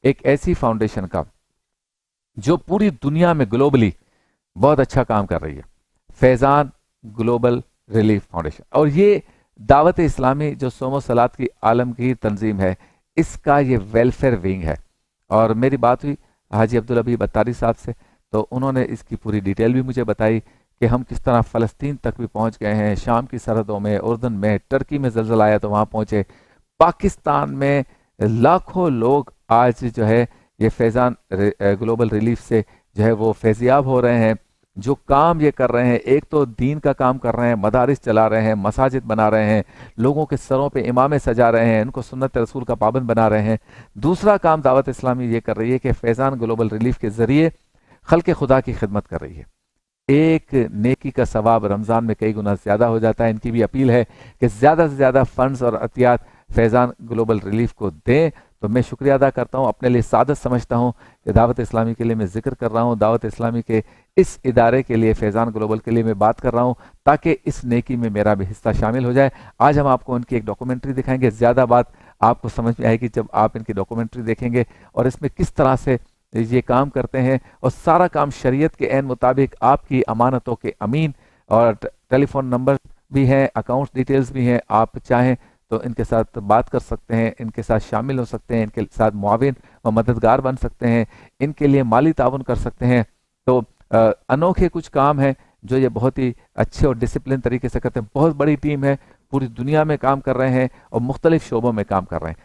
एक ऐसी फाउंडेशन का जो पूरी दुनिया में ग्लोबली बहुत अच्छा काम कर रही है, फैज़ान ग्लोबल रिलीफ फाउंडेशन। और ये दावत इस्लामी जो सोमो सलात की आलमगीर तंजीम है, इसका ये वेलफेयर विंग है। और मेरी बात हुई हाजी अब्दुल हबीब अत्तारी साहब से, तो उन्होंने इसकी पूरी डिटेल भी मुझे बताई कि हम किस तरह फ़लस्तीन तक भी पहुंच गए हैं, शाम की सरहदों में, उर्दन में, टर्की में ज़लज़ला आया तो वहाँ पहुँचे, पाकिस्तान में लाखों लोग आज जो है ये फैज़ान ग्लोबल रिलीफ से जो है वो फैज़याब हो रहे हैं। जो काम ये कर रहे हैं, एक तो दीन का काम कर रहे हैं, मदारिस चला रहे हैं, मसाजिद बना रहे हैं, लोगों के सरों पे इमामें सजा रहे हैं, उनको सुन्नत रसूल का पाबंद बना रहे हैं। दूसरा काम दावत इस्लामी ये कर रही है कि फैज़ान ग्लोबल रिलीफ के ज़रिए खल्क़ खुदा की खिदमत कर रही है। एक नेकी का सवाब रमज़ान में कई गुना ज़्यादा हो जाता है। इनकी भी अपील है कि ज़्यादा से ज़्यादा फ़ंड्स और अतियात फैज़ान ग्लोबल रिलीफ को दें। तो मैं शुक्रिया अदा करता हूँ, अपने लिए सादत समझता हूँ कि दावत इस्लामी के लिए मैं जिक्र कर रहा हूँ, दावत इस्लामी के इस इदारे के लिए, फैज़ान ग्लोबल के लिए मैं बात कर रहा हूँ, ताकि इस नेकी में मेरा भी हिस्सा शामिल हो जाए। आज हम आपको उनकी एक डॉक्यूमेंट्री दिखाएंगे। ज़्यादा बात आपको समझ में आएगी जब आप इनकी डॉक्यूमेंट्री देखेंगे और इसमें किस तरह से ये काम करते हैं, और सारा काम शरीयत के ऐन मुताबिक, आपकी अमानतों के अमीन, और टेलीफोन नंबर भी हैं, अकाउंट डिटेल्स भी हैं। आप चाहें तो इनके साथ बात कर सकते हैं, इनके साथ शामिल हो सकते हैं, इनके साथ मुआविन व मददगार बन सकते हैं, इनके लिए माली ताउन कर सकते हैं। तो अनोखे कुछ काम हैं जो ये बहुत ही अच्छे और डिसिप्लिन तरीके से करते हैं। बहुत बड़ी टीम है, पूरी दुनिया में काम कर रहे हैं और मुख्तलिफ शोबों में काम कर रहे हैं।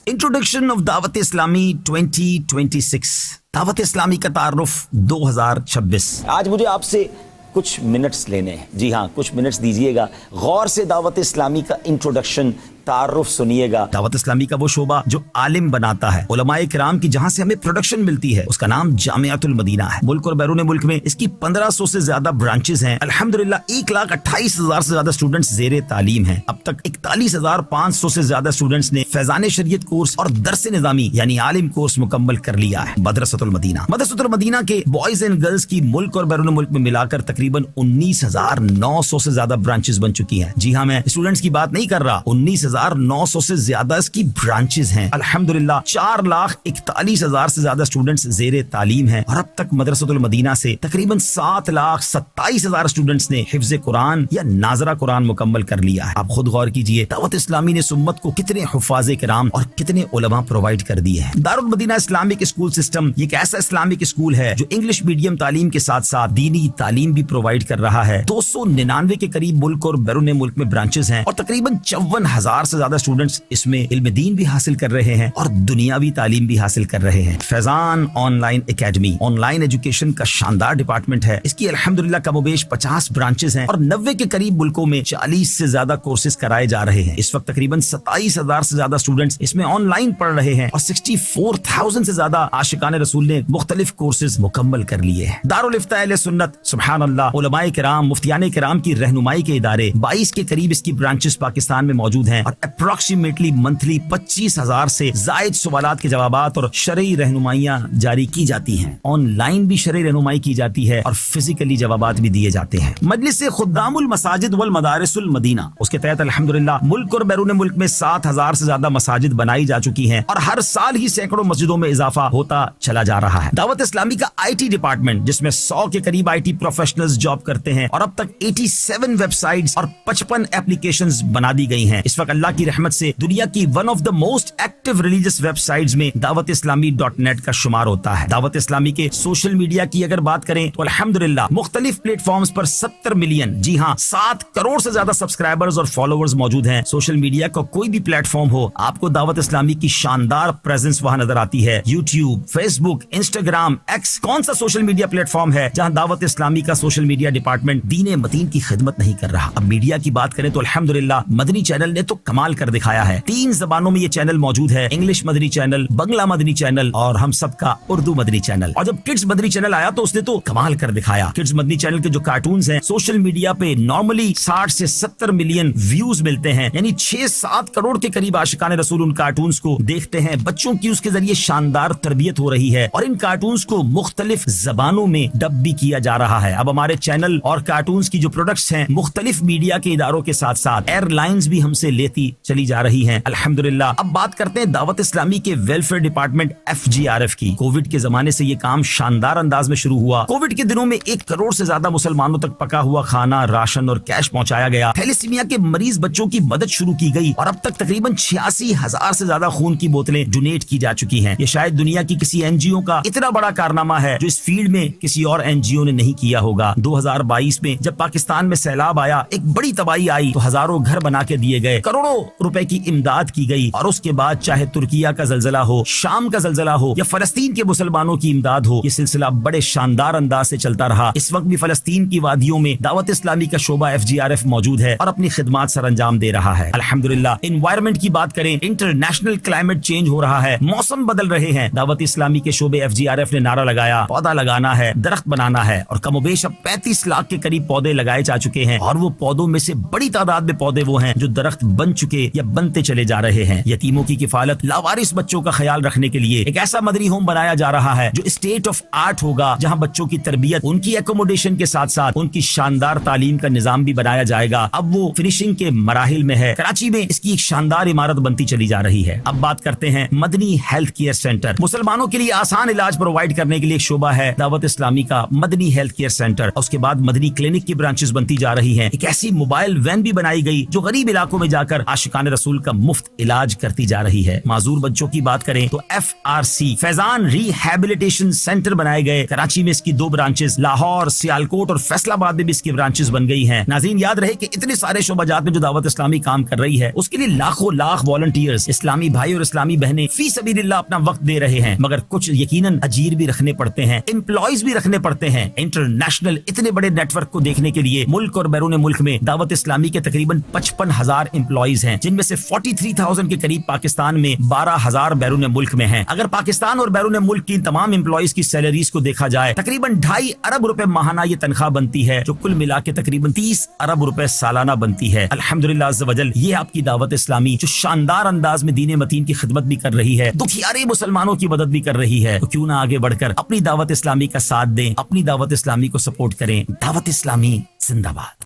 इंट्रोडक्शन ऑफ दावत इस्लामी 2026, दावत इस्लामी का तारुफ 2026। आज मुझे आपसे कुछ मिनट्स लेने हैं। जी हाँ, कुछ मिनट्स दीजिएगा, गौर से दावत इस्लामी का इंट्रोडक्शन, तारुफ सुनिएगा। दावत इस्लामी का वो शोबा जो आलिम बनाता है, उलमाए किराम की जहाँ से हमें प्रोडक्शन मिलती है, उसका नाम जामियातुल मदीना है। मुल्क और बैरून मुल्क में इसकी 1500 से ज्यादा ब्रांचेस हैं। अल्हम्दुलिल्लाह 1,28,000 से ज्यादा स्टूडेंट्स जेरे तालीम हैं। अब तक 41,500 से ज्यादा स्टूडेंट्स ने फैजान शरीयत कोर्स और दरस निजामी यानी आलिम कोर्स मुकम्मल कर लिया है। मदरसतुल मदीना, मदरसतुल मदीना के बॉयज एंड गर्ल्स की मुल्क और बैरून मुल्क में मिलाकर तकरीबन 19,900 से ज्यादा ब्रांचेस बन चुकी हैं। जी हाँ, मैं स्टूडेंट्स की बात नहीं कर रहा, 19,900 से ज्यादा इसकी ब्रांचेस हैं। अल्हम्दुलिल्लाह 4,41,000 से ज्यादा स्टूडेंट्स जेरे तालीम हैं। और अब तक मदरसतुल मदीना से तकरीबन 7,27,000 स्टूडेंट्स ने हिफ्ज़ कुरान या नाजरा कुरान मुकम्मल कर लिया है। आप खुद गौर कीजिए, दावत इस्लामी ने सुम्मत को कितने हुफ़ाज़े किराम और कितने उलमा प्रोवाइड कर दिए हैं। Darul Madina Islamic school system एक ऐसा इस्लामिक स्कूल है जो इंग्लिश मीडियम तालीम के साथ साथ दीनी तालीम भी प्रोवाइड कर रहा है। 299 के करीब मुल्क और बैरून मुल्क में ब्रांचेस हैं और तकरीबन 54,000 से ज्यादा स्टूडेंट्स इसमें इल्म दीन भी हासिल कर रहे हैं और दुनियावी तालीम भी हासिल कर रहे हैं। Faizan online academy online education का शानदार डिपार्टमेंट है। इसकी अल्हम्दुलिल्लाह कमोबेश 50 ब्रांचेस हैं और 90 के करीब मुल्कों में 40 से ज्यादा कोर्सेज कराए जा रहे हैं। इस वक्त तकरीबन 27,000 से ज्यादा स्टूडेंट्स इसमें ऑनलाइन पढ़ रहे हैं और 64,000 से ज्यादा आशिकान रसूल ने मुख्तलिफ कोर्सेज मुकम्मल कर लिए हैं। दारुल इफ्ता अहले सुन्नत, सुभान अल्लाह, उलमाए किराम, मुफ्तियाने किराम की रहनुमाई के इदारे 22 के करीब इसकी ब्रांचेस पाकिस्तान में मौजूद हैं और अप्रोक्सीमेटली मंथली 25,000 से जायद सवालात के जवाबात और शरई रहनुमाइयाँ जारी की जाती हैं। ऑनलाइन भी शरई रहनुमाई की जाती है और फिजिकली जवाबात भी दिए जाते हैं। मजलिस खुद्दामुल मसाजिद वल मदारिसुल मदीना, उसके तहत अल्हम्दुलिल्लाह मुल्क और बैरून मुल्क में 7,000 से ज्यादा मसाजिद बनाई जा चुकी हैं और हर साल ही सैकड़ों मस्जिदों में इजाफा होता चला जा रहा है। दावत इस्लामी का IT डिपार्टमेंट जिसमें 100 के करीब IT प्रोफेशनल्स जॉब करते हैं और अब तक 87 वेबसाइट्स और 55 एप्लीकेशंस बना दी गई हैं। इस वक्त अल्लाह की रहमत से दुनिया की one of the most active religious websites में दावत इस्लामी .net का शुमार होता है। दावत इस्लामी के सोशल मीडिया की अगर बात करें तो अल्हम्दुलिल्लाह मुख्तलिफ प्लेटफॉर्म्स पर 70 मिलियन, जी हाँ 7 करोड़ से ज्यादा सब्सक्राइबर्स और फॉलोअर्स मौजूद हैं। सोशल मीडिया का कोई भी प्लेटफॉर्म हो, आपको दावत इस्लामी की शानदार प्रेजेंस वहां नजर आती है। यूट्यूब, फेसबुक, इंस्टाग्राम, एक्स, कौन सा सोशल मीडिया प्लेटफॉर्म है जहां दावत इस्लामी का सोशल मीडिया डिपार्टमेंट दीन मतीन की खिदमत नहीं कर रहा। अब मीडिया की बात करें तो अल्हम्दुलिल्लाह मदनी चैनल ने तो कमाल कर दिखाया है। 3 जबानों में ये चैनल मौजूद है, इंग्लिश मदनी चैनल, बंगला मदनी चैनल और हम सबका उर्दू मदनी चैनल। और जब किड्स मदनी चैनल आया तो उसने तो कमाल कर दिखाया। किड्स मदनी चैनल के जो कार्टून्स हैं सोशल मीडिया पे नॉर्मली 60 से 70 मिलियन व्यूज मिलते हैं, यानी 6-7 करोड़ के करीब आशिकाने रसूल उन कार्टून्स को देखते हैं। बच्चों की उसके जरिए शानदार तरबियत हो रही है और इन कार्टून्स को मुख्तलिफ जबानों में डब भी किया जा रहा है। अब हमारे चैनल और कार्टून्स की जो प्रोडक्ट्स हैं मुख्तलिफ मीडिया के इदारों के साथ साथ एयरलाइंस भी हमसे लेती बढ़ती चली जा रही हैं अल्हम्दुलिल्लाह। अब बात करते हैं दावत इस्लामी के वेलफेयर डिपार्टमेंट FGRF की। कोविड के जमाने से ये काम शानदार अंदाज में शुरू हुआ। कोविड के दिनों में 1 करोड़ से ज्यादा मुसलमानों तक पका हुआ खाना, राशन और कैश पहुंचाया गया। थैलेसीमिया के मरीज बच्चों की मदद शुरू की गई और अब तक तकरीबन 86,000 से ज्यादा खून की बोतलें डोनेट की जा चुकी हैं। ये शायद दुनिया की किसी NGO का इतना बड़ा कारनामा है जो इस फील्ड में किसी और NGO ने नहीं किया होगा। 2022 में जब पाकिस्तान में सैलाब आया, एक बड़ी तबाही आई तो हजारों घर बना के दिए गए, करोड़ों रुपए की इमदाद की गई और उसके बाद चाहे तुर्किया का जलजला हो, शाम का जलजला हो या फलस्तीन के मुसलमानों की इमदाद हो, ये सिलसिला बड़े शानदार अंदाज से चलता रहा। इस वक्त भी फलस्तीन की वादियों में दावत इस्लामी का शोबा FGRF मौजूद है और अपनी खिदमात सर अंजाम दे रहा है अल्हम्दुलिल्लाह। एनवायरमेंट की बात करें, इंटरनेशनल क्लाइमेट चेंज हो रहा है, मौसम बदल रहे हैं। दावत इस्लामी के शोबे FGRF ने नारा लगाया, पौधा लगाना है, दरख्त बनाना है और कमोबेश अब 35 लाख के करीब पौधे लगाए जा चुके हैं और वो पौधों में से बड़ी तादाद में पौधे वो हैं जो दरख्त बन चुके या बनते चले जा रहे हैं। यतीमों की किफालत, लावारिस बच्चों का ख्याल रखने के लिए एक ऐसा मदरी होम बनाया जा रहा है जो स्टेट ऑफ आर्ट होगा, जहां बच्चों की तरबियत, उनकी एकोमोडेशन के साथ साथ उनकी शानदार तालीम का निजाम भी बनाया जाएगा। अब वो फिनिशिंग के मराहिल में है। कराची में इसकी एक शानदार इमारत बनती चली जा रही है। अब बात करते हैं मदनी हेल्थ केयर सेंटर। मुसलमानों के लिए आसान इलाज प्रोवाइड करने के लिए एक शोबा है दावत इस्लामी का मदनी हेल्थ केयर सेंटर। उसके बाद मदनी क्लिनिक की ब्रांचेस बनती जा रही हैं। एक ऐसी मोबाइल वैन भी बनाई गई जो गरीब इलाकों में जाकर आशिकान रसूल का मुफ्त इलाज करती जा रही है। माजूर बच्चों की बात करें तो FRC फैजान रिहैबिलिटेशन सेंटर बनाए गए। कराची में इसकी 2 ब्रांचेस, लाहौर, सियालकोट और फैसलाबाद में भी इसकी ब्रांचेस बन गई हैं। नाज़रीन, याद रहे कि इतने सारे शोबाजात में जो दावत इस्लामी काम कर रही है उसके लिए लाखों लाख वॉलंटियर्स, इस्लामी भाई और इस्लामी बहनें फी सबीलिल्लाह अपना वक्त दे रहे हैं, मगर कुछ यकीनन अजीर भी रखने पड़ते हैं, एम्प्लॉयज भी रखने पड़ते हैं। इंटरनेशनल इतने बड़े नेटवर्क को देखने के लिए मुल्क और बैरून मुल्क में दावत इस्लामी के तकरीबन 55,000 एम्प्लॉयज हैं, जिनमें से 43,000 के करीब पाकिस्तान में, 12,000 बैरून मुल्क में हैं। अगर पाकिस्तान और बैरून मुल्क की तमाम एम्प्लॉयज की सैलरीज को देखा जाए, तकरीबन 2.5 अरब रुपए माहाना ये तनख्वाह बनती है, जो कुल मिला के तकरीबन 30 अरब रुपए सालाना बनती है। अल्हम्दुलिल्लाह अज़्ज़ वजल, ये आपकी दावत इस्लामी जो शानदार अंदाज में दीन मतीन की खिदमत भी कर रही है, दुखियारे मुसलमानों की मदद भी कर रही है, तो क्यों ना आगे बढ़कर अपनी दावत इस्लामी का साथ दें, अपनी दावत इस्लामी को सपोर्ट करें। दावत इस्लामी जिंदाबाद।